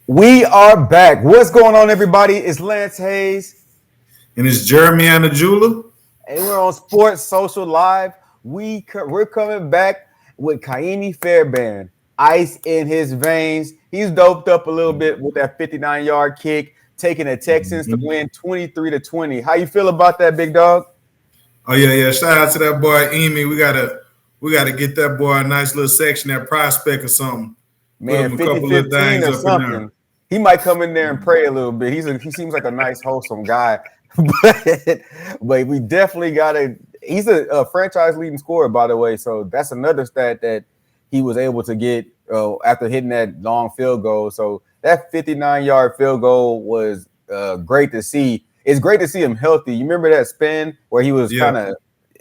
We are back. What's going on, everybody? It's Lance Hayes, And it's Jeremy Anujula. and we're on Sports Social Live. We're coming back with Kaimi Fairbairn, ice in his veins. He's doped up a little bit with that 59-yard kick, taking the Texans to Mhm. win 23-20. How you feel about that, big dog? Oh yeah. Shout out to that boy Amy. We gotta get that boy a nice little section at prospect or something. Put Man, him a couple of 50-15 things or up in there. something. He might come in there and pray a little bit. He seems like a nice, wholesome guy. but we definitely got to. He's a franchise leading scorer, by the way. So that's another stat that he was able to get after hitting that long field goal. So that 59-yard field goal was great to see. It's great to see him healthy. You remember that spin where he was Yeah. kind of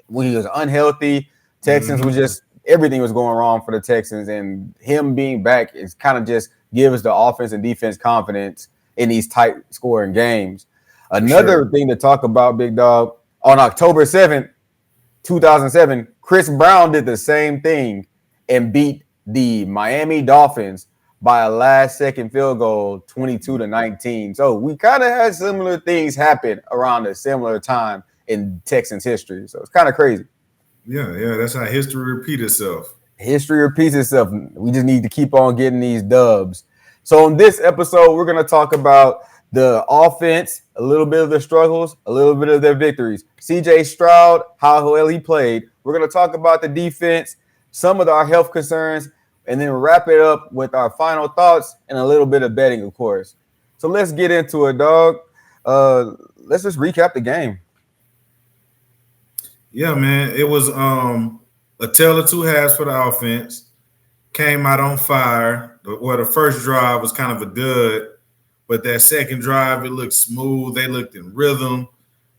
when he was unhealthy. Texans was hmm just everything was going wrong for the Texans, and him being back is kind of just gives the offense and defense confidence in these tight scoring games. For Another sure. thing to talk about, Big Dog, on October 7th, 2007, Chris Brown did the same thing and beat the Miami Dolphins by a last second field goal, 22-19. So we kind of had similar things happen around a similar time in Texans history. So it's kind of crazy. Yeah. That's how history repeats itself. History repeats itself. We just need to keep on getting these dubs. So in this episode, we're going to talk about the offense, a little bit of the struggles, a little bit of their victories. CJ Stroud, how well he played. We're going to talk about the defense, some of our health concerns, and then wrap it up with our final thoughts and a little bit of betting, of course. So let's get into it, dog. Let's just recap the game. Yeah, man. It was a tale of two halves for the offense. Came out on fire. Well, the first drive was kind of a dud, but that second drive, it looked smooth. They looked in rhythm.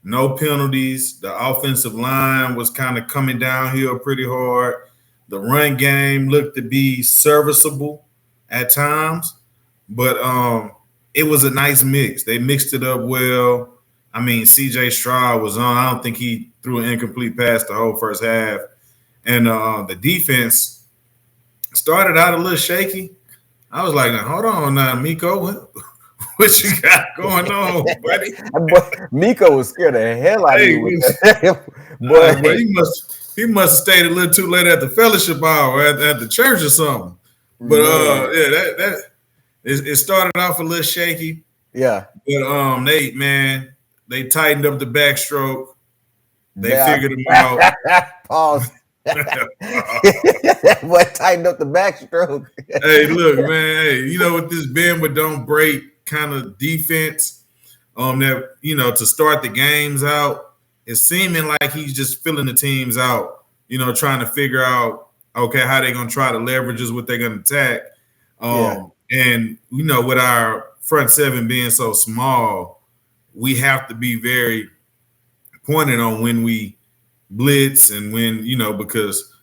No penalties. The offensive line was kind of coming downhill pretty hard. The run game looked to be serviceable at times, but it was a nice mix. They mixed it up well. I mean, CJ Stroud was on. I don't think he threw an incomplete pass the whole first half. And the defense started out a little shaky. I was like, now, hold on now, Miko. What you got going on, buddy? Miko was scared the hell out of Hey, you with that. well, Boy, he must have stayed a little too late at the fellowship hour at the church or something. But man. yeah, it started off a little shaky, Yeah. but they tightened up the backstroke. They Back. figured him out. Pause. What tightened up the backstroke? Hey, look, man. Hey, you know what this bend but don't break kind of defense. That to start the games out, it's seeming like he's just filling the teams out. Trying to figure out okay how they're gonna try to leverage is what they're gonna attack. Yeah. And with our front seven being so small, we have to be very pointed on when we blitz and when because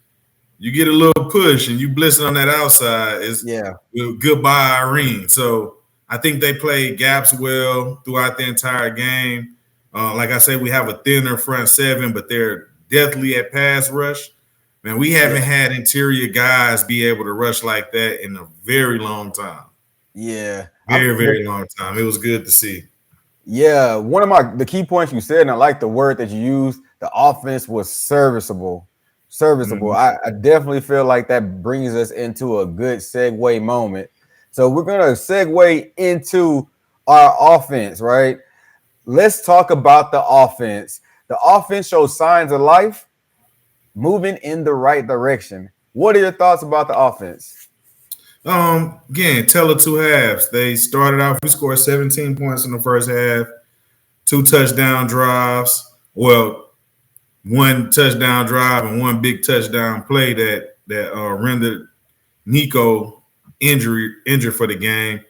you get a little push and you blitzing on that outside is Yeah. goodbye Irene. So I think they played gaps well throughout the entire game. Like I said, we have a thinner front seven, but they're deathly at pass rush. Man, we haven't Yeah. had interior guys be able to rush like that in a very long time. Yeah. Very, very long time. It was good to see. Yeah. One of the key points you said, and I like the word that you used, the offense was serviceable. Serviceable. Mhm. I definitely feel like that brings us into a good segue moment. So we're gonna segue into our offense, right? Let's talk about the offense. The offense shows signs of life, moving in the right direction. What are your thoughts about the offense? Again, tell of two halves. They started off, we scored 17 points in the first half, two touchdown drives. Well, one touchdown drive and one big touchdown play that rendered Nico injured for the game.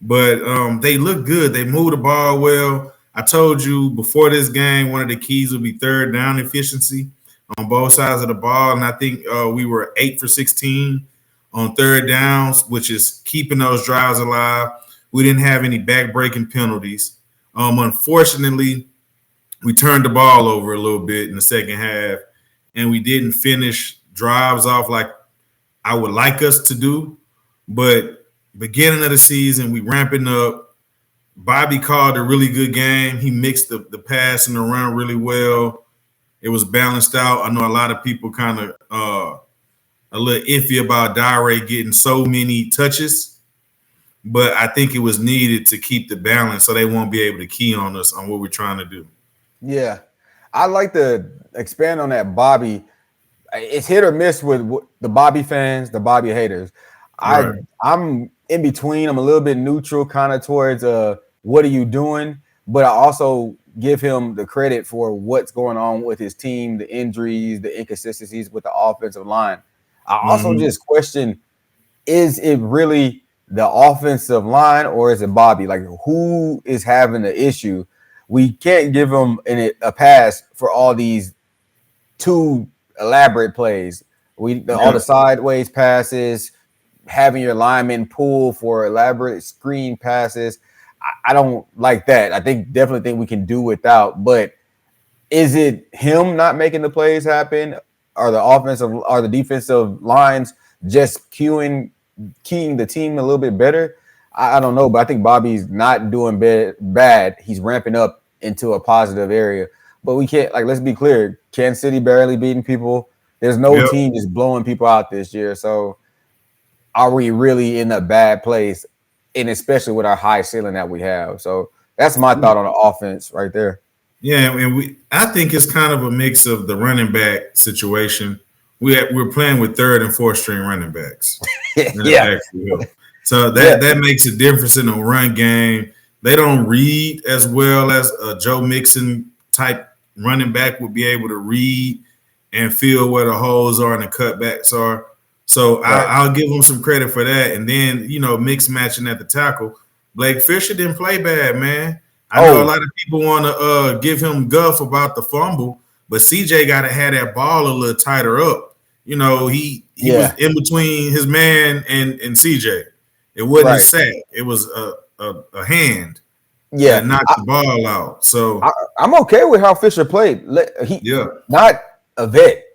But they look good. They move the ball well. I told you before this game, one of the keys would be third down efficiency on both sides of the ball. And I think we were 8 for 16 on third downs, which is keeping those drives alive. We didn't have any back-breaking penalties. Unfortunately, we turned the ball over a little bit in the second half, and we didn't finish drives off like I would like us to do. But beginning of the season, we ramping up. Bobby called a really good game. He mixed the pass and the run really well. It was balanced out. I know a lot of people kind of a little iffy about Dare getting so many touches, but I think it was needed to keep the balance so they won't be able to key on us on what we're trying to do. Yeah. I'd like to expand on that Bobby. It's hit or miss with the Bobby fans, the Bobby haters. Right. I'm in between. I'm a little bit neutral, kind of towards what are you doing? But I also give him the credit for what's going on with his team, the injuries, the inconsistencies with the offensive line. I also just question, is it really the offensive line or is it Bobby? Like, who is having the issue? We can't give him a pass for all these too elaborate plays. All the sideways passes, having your lineman pull for elaborate screen passes. I don't like that. I definitely think we can do without. But is it him not making the plays happen? Are the defensive lines just keying the team a little bit better? I don't know, but I think Bobby's not doing bad. He's ramping up into a positive area. But we can't, let's be clear. Kansas City barely beating people. There's no team just blowing people out this year. So are we really in a bad place? And especially with our high ceiling that we have. So that's my thought on the offense right there. Yeah, and I think it's kind of a mix of the running back situation. We're playing with third and fourth string running backs. Yeah. So that makes a difference in the run game. They don't read as well as a Joe Mixon type running back would be able to read and feel where the holes are and the cutbacks are. So I'll give them some credit for that. And then, mix matching at the tackle. Blake Fisher didn't play bad, man. I know a lot of people want to give him guff about the fumble, but CJ got to have that ball a little tighter up. He was in between his man and CJ. It wasn't a sack. It was a hand that knocked the ball out. So I'm okay with how Fisher played. Not a vet.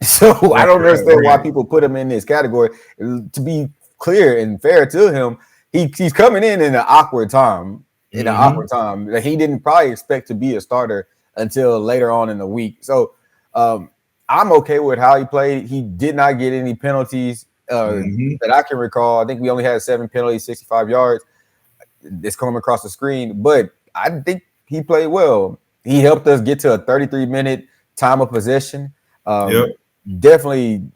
So I don't understand why people put him in this category. To be clear and fair to him, he's coming in an awkward time. That he didn't probably expect to be a starter until later on in the week. So I'm okay with how he played. He did not get any penalties that I can recall. I think we only had 7 penalties, 65 yards. It's coming across the screen, but I think he played well. He helped us get to a 33-minute time of possession. Definitely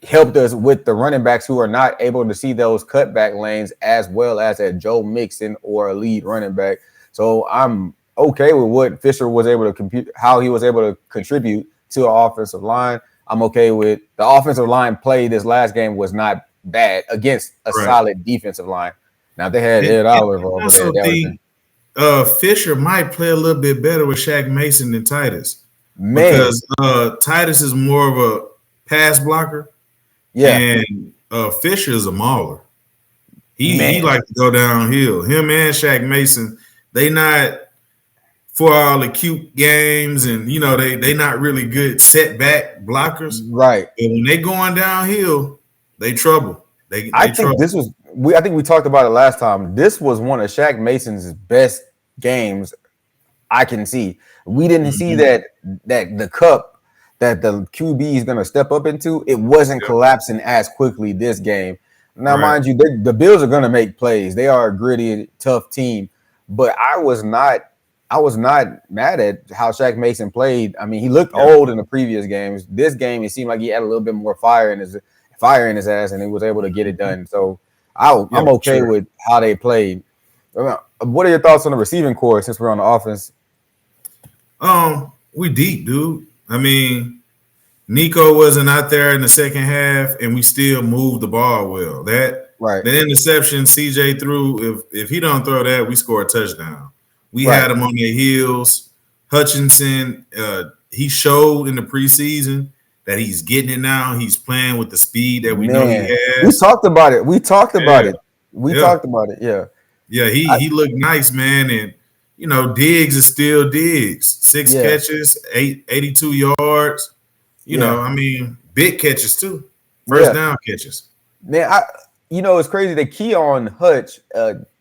helped us with the running backs who are not able to see those cutback lanes as well as a Joe Mixon or a lead running back. So I'm okay with what Fisher was able to compute, how he was able to contribute to our offensive line. I'm okay with the offensive line play. This last game was not bad against a solid defensive line. Now they had Ed Oliver over there. Fisher might play a little bit better with Shaq Mason than Titus. Because Titus is more of a pass blocker. And Fisher is a mauler. He likes to go downhill. Him and Shaq Mason, they not for all the cute games and they not really good setback blockers. Right. And when they going downhill, they trouble. I think we talked about it last time. This was one of Shaq Mason's best games I can see. We didn't see that the cup that the QB is going to step up into, it wasn't collapsing as quickly this game. Now, mind you, the Bills are going to make plays. They are a gritty, tough team. But I was not mad at how Shaq Mason played. I mean, he looked old in the previous games. This game, it seemed like he had a little bit more fire in his ass, and he was able to get it done. So I'm okay with how they played. What are your thoughts on the receiving core since we're on the offense? We deep, dude. I mean, Nico wasn't out there in the second half, and we still moved the ball well. The interception CJ threw, if he don't throw that, we score a touchdown. We had him on their heels. Hutchinson, he showed in the preseason that he's getting it now. He's playing with the speed that we know he has. We talked about it. Talked about it. Yeah, he looked nice, man. And Diggs is still Diggs. 6 catches, 82 yards. I mean, big catches too. First down catches. Man, it's crazy. They key on Hutch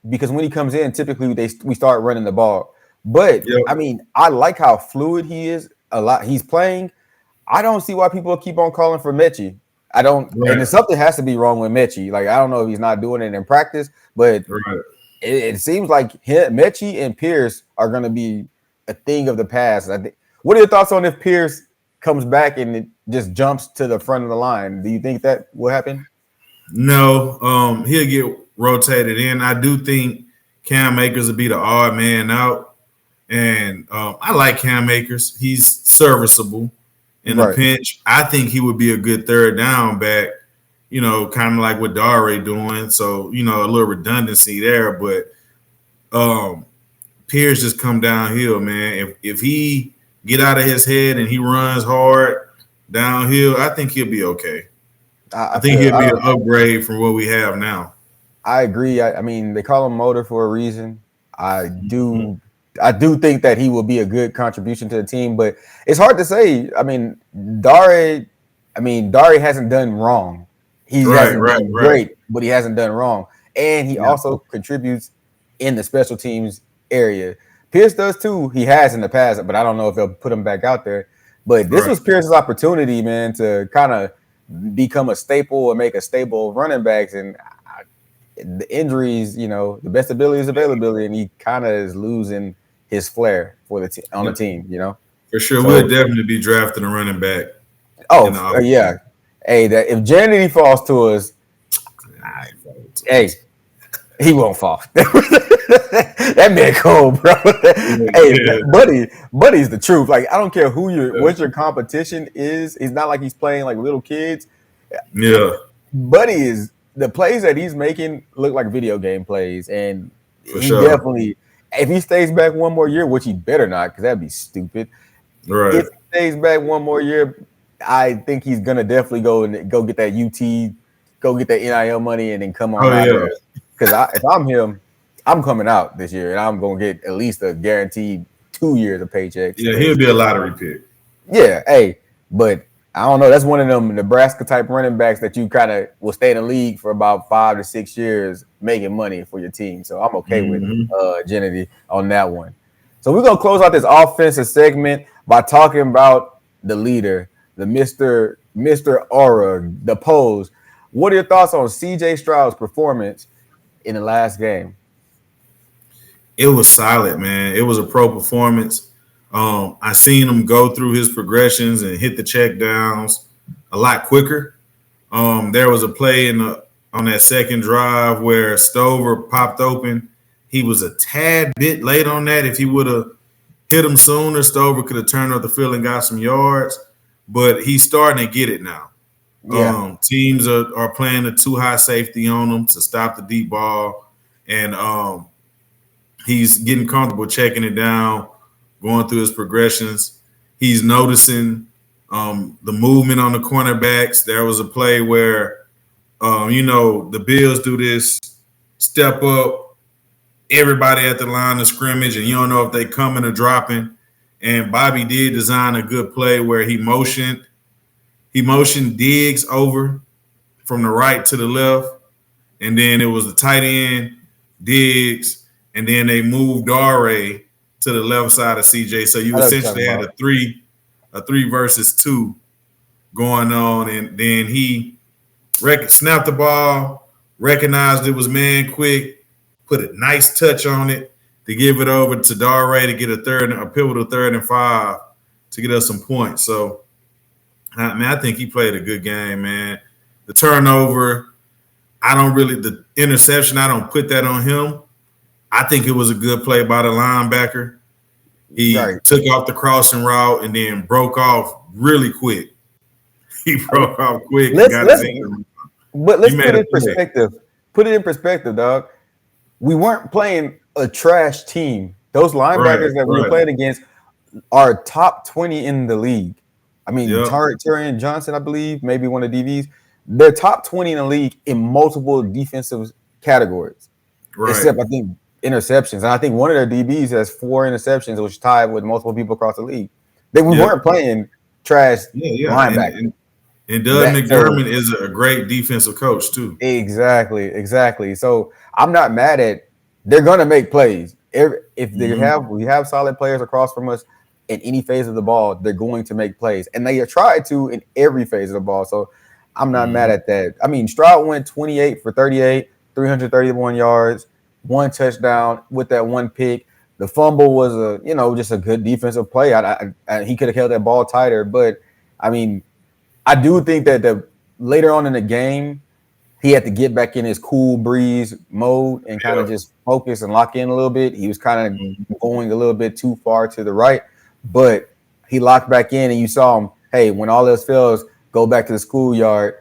because when he comes in, typically we start running the ball. But Yep. I mean, I like how fluid he is. A lot he's playing. I don't see why people keep on calling for Mechie. I don't, Right. and something has to be wrong with Mechie. Like I don't know if he's not doing it in practice, but Right. it seems like Mechie and Pierce are going to be a thing of the past. I think. What are your thoughts on if Pierce comes back and it just jumps to the front of the line? Do you think that will happen? No, he'll get rotated in. I do think Cam Akers will be the odd man out, and I like Cam Akers. He's serviceable in the Right. pinch. I think he would be a good third down back. Kind of like what Dare doing. So a little redundancy there, but Pierce just come downhill, man. If he get out of his head and he runs hard downhill, I think he'll be okay. I I think feel he'll be an upgrade from what we have now. I agree. I mean, they call him Motor for a reason. I Mhm. do. I do think that he will be a good contribution to the team, but it's hard to say. I mean, Dare. I mean, Dare hasn't done wrong. He Right, hasn't right, done right. great, but he hasn't done wrong, and he Yeah, also contributes in the special teams area. Pierce does too. He has in the past, but I don't know if they'll put him back out there. But this right. was Pierce's opportunity, man, to kind of become a staple or make a stable running backs, and the injuries, the best ability is availability, and he kind of is losing his flair for on the Yeah, team. for sure. We'll So, definitely be drafting a running back in oh the offseason. yeah, hey, that if Janity falls to us, hey, he won't fall. That man cold, bro. Hey, Yeah, buddy's the truth. Like I don't care what your competition is. It's not like he's playing like little kids. yeah, Buddy is the plays that he's making look like video game plays, and for he sure. definitely, if he stays back one more year, which he better not, because that'd be stupid. Right. If he stays back one more year, I think he's gonna definitely go get that go get that NIL money, and then come Oh on out yeah, here. Because if I'm him, I'm coming out this year, and I'm gonna get at least a guaranteed 2 years of paychecks. yeah. He'll Because be a lottery pick. yeah, hey, but I don't know. That's one of them Nebraska type running backs that you kind of will stay in the league for about 5 to 6 years, making money for your team. So I'm okay with Hmm. Genedy on that one. So we're gonna close out this offensive segment by talking about the leader, the Mister Aura, the pose. What are your thoughts on CJ Stroud's performance in the last game? It was solid, man. It was a pro performance. I seen him go through his progressions and hit the check downs a lot quicker. There was a play on that second drive where Stover popped open. He was a tad bit late on that. If he would have hit him sooner, Stover could have turned up the field and got some yards. But he's starting to get it now. Yeah, Teams are playing a too high safety on him to stop the deep ball, and he's getting comfortable checking it down, going through his progressions. He's noticing the movement on the cornerbacks. There was a play where, the Bills do this step up, everybody at the line of scrimmage, and you don't know if they coming or dropping. And Bobby did design a good play where he motioned Diggs over from the right to the left, and then it was the tight end, Diggs, and then they moved Dare to the left side of CJ. So you I know what you're talking essentially had about. a three versus two going on, and then he snapped the ball, recognized it was man quick, put a nice touch on it to give it over to Dare to get a pivotal 3rd and 5 to get us some points. So, I think he played a good game, man. The turnover, the interception, I don't put that on him. I think it was a good play by the linebacker. He Right. took off the crossing route and then broke off really quick. He broke off quick and Let's got his let's hand. but He let's made put a it in play. perspective. Put it in perspective, dog. We weren't playing a trash team. Those Right, linebackers that we were right. playing against are top 20 in the league. I mean, Yep. Tyrion Johnson, I believe, maybe one of the DBs. They're top 20 in the league in multiple defensive categories, Right. except I think interceptions. And I think one of their DBs has 4 interceptions, which tied with multiple people across the league. We Yep. weren't playing trash Yeah, yeah. And, linebackers. and And Doug That so McDermott is a great defensive coach too. exactly. So I'm not mad at. They're gonna make plays. If we have solid players across from us in any phase of the ball, they're going to make plays, and they try to in every phase of the ball. So I'm not mad at that. I mean, Stroud went 28 for 38, 331 yards, one touchdown with that one pick. The fumble was just a good defensive play. He could have held that ball tighter, but I mean, I do think that the later on in the game, he had to get back in his cool breeze mode and kind of just focus and lock in a little bit. He was kind of going a little bit too far to the right, but he locked back in, and you saw him. Hey, when all else fails, go back to the schoolyard,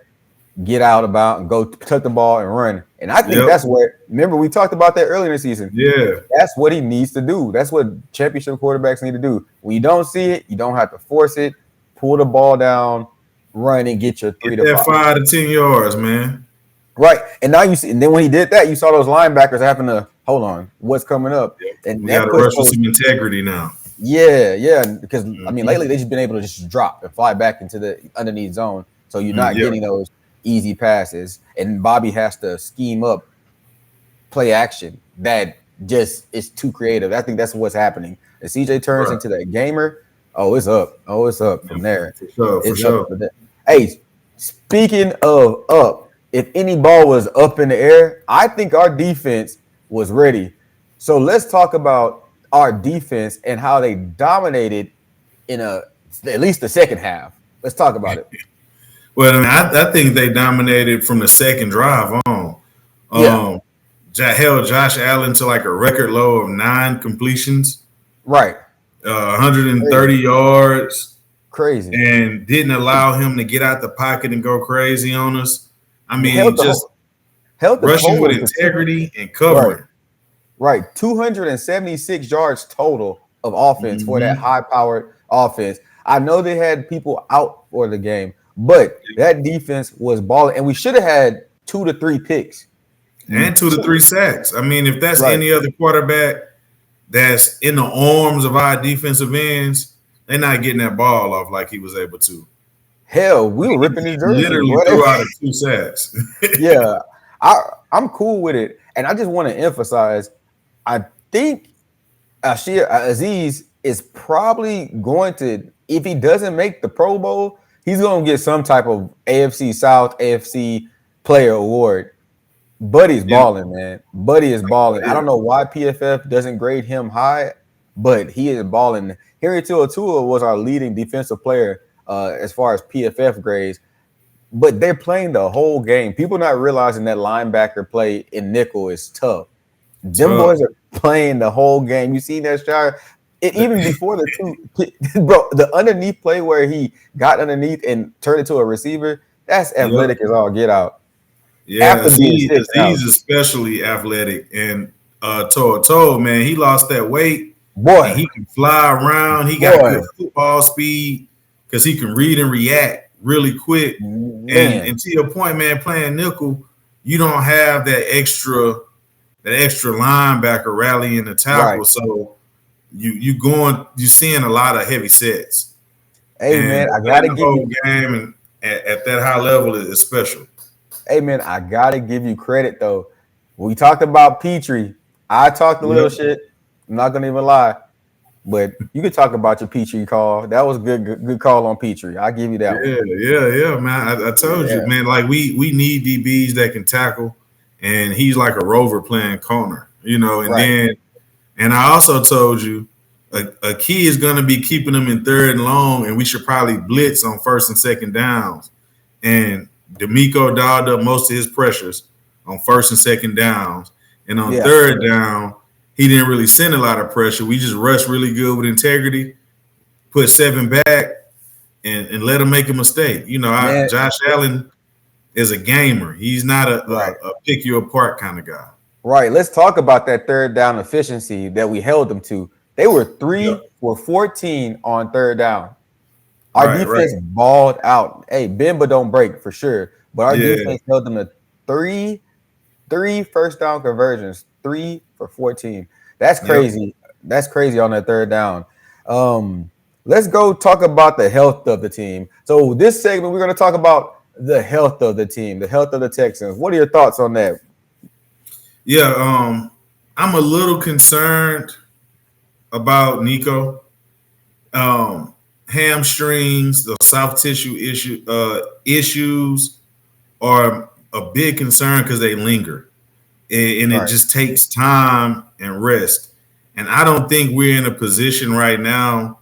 get out about, and go tuck the ball and run. And I think that's what. Remember, we talked about that earlier in the season. Yeah, that's what he needs to do. That's what championship quarterbacks need to do. When you don't see it, you don't have to force it. Pull the ball down, run, and get your 5 to 10 yards, man. Right. And now you see, and then when he did that, you saw those linebackers having to hold on, what's coming up. And we got to rush with some integrity now. Yeah. Because I mean, lately they've just been able to just drop and fly back into the underneath zone. So you're not getting those easy passes. And Bobby has to scheme up play action that just is too creative. I think that's what's happening. If CJ turns into that gamer, it's up. It's up from there. For sure. Hey, speaking of up, if any ball was up in the air, I think our defense was ready. So let's talk about our defense and how they dominated in at least the second half. Let's talk about it. Well, I think they dominated from the second drive on. Held Josh Allen to like a record low of 9 completions. Right. 130 yards. Crazy. And didn't allow him to get out the pocket and go crazy on us. I mean, held rushing with integrity and covering. Right. 276 yards total of offense for that high-powered offense. I know they had people out for the game, but that defense was balling, and we should have had 2 to 3 picks. And 2 to 3 sacks. I mean, if that's any other quarterback that's in the arms of our defensive ends, they're not getting that ball off like he was able to. Hell, we were ripping his jersey. Literally threw out 2 sacks. Yeah, I'm cool with it. And I just want to emphasize, I think Aziz is probably going to, if he doesn't make the Pro Bowl, he's going to get some type of AFC South, AFC Player Award. Buddy's balling, man. Buddy is balling. I don't know why PFF doesn't grade him high, but he is balling. Henry Tua was our leading defensive player as far as PFF grades, but they're playing the whole game. People not realizing that linebacker play in nickel is tough. Them boys are playing the whole game. You see that Stroud? Even before the the underneath play where he got underneath and turned it to a receiver, that's athletic as all get out. Yeah, he's especially athletic. And Toto, man, he lost that weight. Boy, he can fly around. He got good football speed because he can read and react really quick. And to your point, man, playing nickel, you don't have that extra linebacker rallying the tackle. So you're seeing a lot of heavy sets. Hey, man, I gotta give you game and at that high level is special. Hey, man, I gotta give you credit though. We talked about Petrie. I talked a little shit. I'm not gonna even lie. But you could talk about your Petrie call. That was good call on Petrie. I'll give you that one. Yeah, man. I told you, man, like we need DBs that can tackle, and he's like a rover playing corner, and I also told you a key is gonna be keeping them in third and long, and we should probably blitz on first and second downs. And D'Amico dialed up most of his pressures on first and second downs. And on third down, he didn't really send a lot of pressure. We just rushed really good with integrity, put 7 back, and let him make a mistake. Josh Allen is a gamer. He's not a pick you apart kind of guy. Right. Let's talk about that third down efficiency that we held them to. They were 3 for 14 on third down. Our defense balled out. Hey, bend but don't break for sure. But our defense held them to three first down conversions, 3 for 14. That's crazy. That's crazy on that third down. let's go talk about the health of the team. So this segment, we're going to talk about the health of the team, the health of the Texans. What are your thoughts on that? Yeah, I'm a little concerned about Nico. Hamstrings, the soft tissue issues are a big concern because they linger, and it Right. just takes time and rest. And I don't think we're in a position right now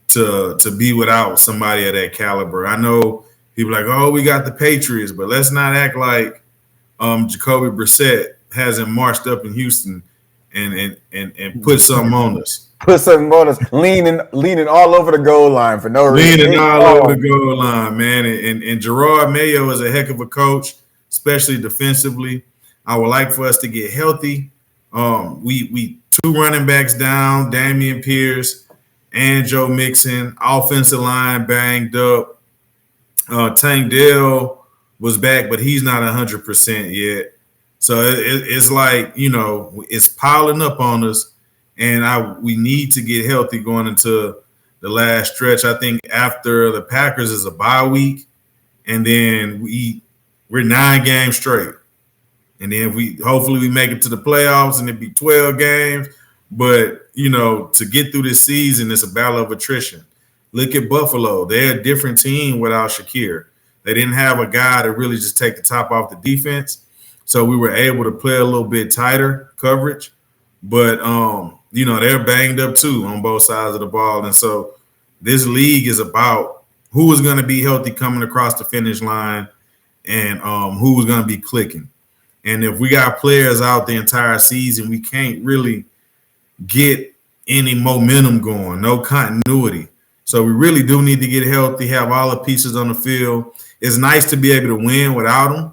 to be without somebody of that caliber. I know people are like, oh, we got the Patriots, but let's not act like Jacoby Brissett hasn't marched up in Houston and put something on us. Put something on us, leaning all over the goal line for no reason. Leaning all over the goal line, man. And Gerard Mayo is a heck of a coach, especially defensively. I would like for us to get healthy. We 2 running backs down, Damian Pierce and Joe Mixon. Offensive line banged up. Tank Dell was back, but he's not 100% yet. So it's like, it's piling up on us, and we need to get healthy going into the last stretch. I think after the Packers is a bye week, and then we're 9 games straight. And then hopefully we make it to the playoffs and it'd be 12 games. But, to get through this season, it's a battle of attrition. Look at Buffalo. They're a different team without Shakir. They didn't have a guy to really just take the top off the defense. So we were able to play a little bit tighter coverage. But, they're banged up too on both sides of the ball. And so this league is about who is going to be healthy coming across the finish line and who is going to be clicking. And if we got players out the entire season, we can't really get any momentum going, no continuity. So we really do need to get healthy, have all the pieces on the field. It's nice to be able to win without them,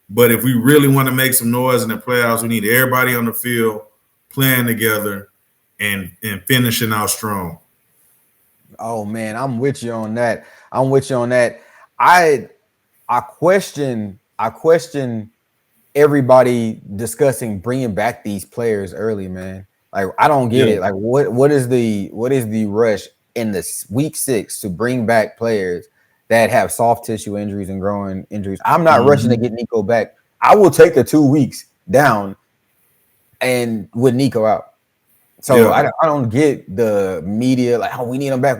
but if we really want to make some noise in the playoffs, we need everybody on the field playing together and finishing out strong. Oh man, I'm with you on that. I question everybody discussing bringing back these players early, man. Like I don't get it. Like what is the rush in this week 6 to bring back players that have soft tissue injuries and growing injuries? I'm not rushing to get Nico back. I will take the 2 weeks down and with Nico out. So I don't get the media like, oh, we need him back.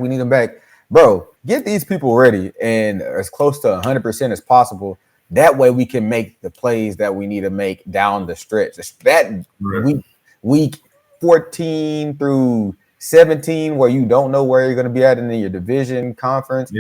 Bro, get these people ready and as close to 100% as possible. That way we can make the plays that we need to make down the stretch. That week 14 through 17, where you don't know where you're going to be at in your division conference,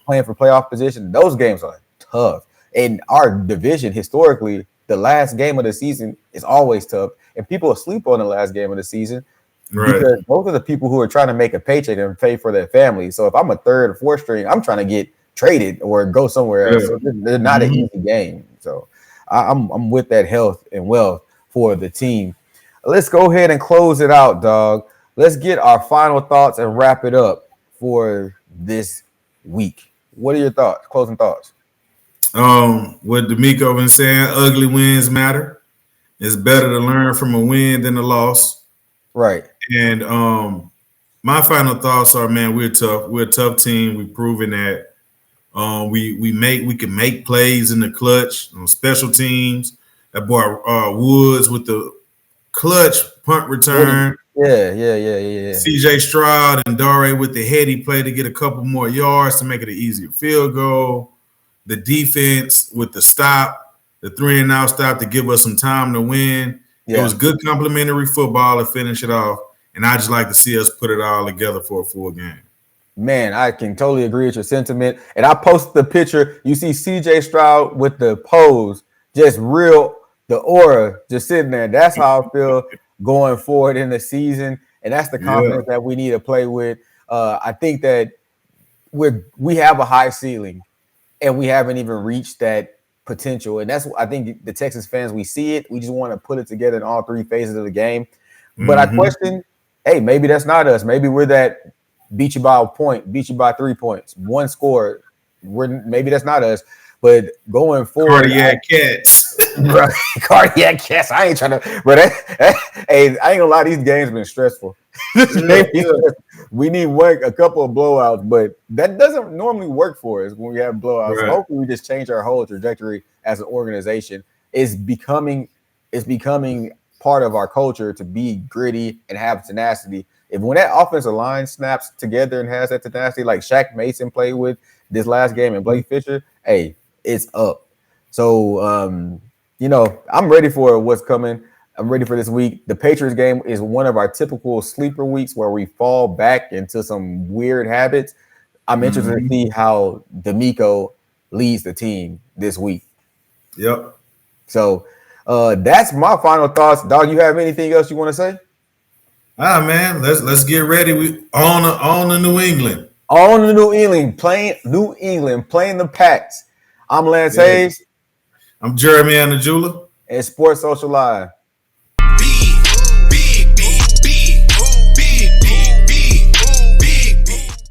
playing for playoff position, those games are tough. And our division, historically, the last game of the season is always tough. And people sleep on the last game of the season because those are the people who are trying to make a paycheck and pay for their family. So if I'm a 3rd or 4th string, I'm trying to get traded or go somewhere else. So they're not an easy game. So I'm with that health and wealth for the team. Let's go ahead and close it out, dog. Let's get our final thoughts and wrap it up for this week. What are your thoughts? Closing thoughts. What D'Amico been saying, ugly wins matter. It's better to learn from a win than a loss. Right. And my final thoughts are, man, we're tough. We're a tough team. We've proven that. We can make plays in the clutch on special teams. That boy Woods with the clutch punt return. Yeah. CJ Stroud and Dare with the heady play to get a couple more yards to make it an easier field goal. The defense with the stop, the 3-and-out stop to give us some time to win. It was good complimentary football to finish it off. And I just like to see us put it all together for a full game. Man, I can totally agree with your sentiment. And I posted the picture. You see CJ Stroud with the pose, just the aura just sitting there. That's how I feel going forward in the season. And that's the confidence that we need to play with. I think that we have a high ceiling and we haven't even reached that potential. And I think the Texas fans, we see it. We just want to put it together in all 3 phases of the game. But I question, hey, maybe that's not us. Maybe we're that beat you by a point, beat you by 3 points, 1 score. Maybe that's not us. But going forward, cardiac cats. Bro, cardiac yes. I ain't trying to, but hey, I ain't gonna lie, these games been stressful. We need a couple of blowouts, but that doesn't normally work for us when we have blowouts. Right. So hopefully we just change our whole trajectory as an organization. It's becoming part of our culture to be gritty and have tenacity. If when that offensive line snaps together and has that tenacity, like Shaq Mason played with this last game and Blake Fisher, hey, it's up. So I'm ready for what's coming. I'm ready for this week. The Patriots game is one of our typical sleeper weeks where we fall back into some weird habits. I'm interested to see how D'Amico leads the team this week. Yep. So that's my final thoughts. Dog, you have anything else you want to say? Man, let's get ready. We on the New England. On the New England, playing the Pats. I'm Lance Hayes. I'm Jeremy Anujula. And Sports Social Live.